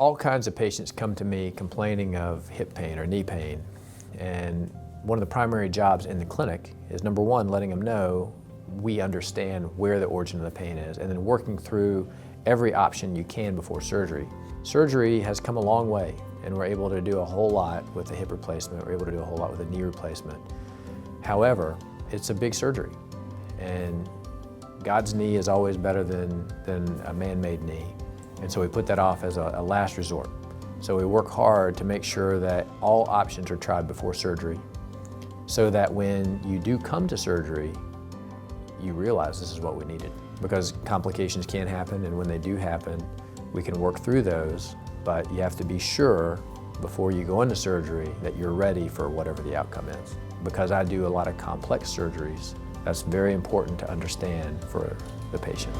All kinds of patients come to me complaining of hip pain or knee pain, and one of the primary jobs in the clinic is, number one, letting them know we understand where the origin of the pain is, and then working through every option you can before surgery. Surgery has come a long way, and we're able to do a whole lot with a hip replacement, we're able to do a whole lot with a knee replacement. However, it's a big surgery, and God's knee is always better than a man-made knee. And so we put that off as a last resort. So we work hard to make sure that all options are tried before surgery, so that when you do come to surgery, you realize this is what we needed. Because complications can happen, and when they do happen, we can work through those, but you have to be sure before you go into surgery that you're ready for whatever the outcome is. Because I do a lot of complex surgeries, that's very important to understand for the patient.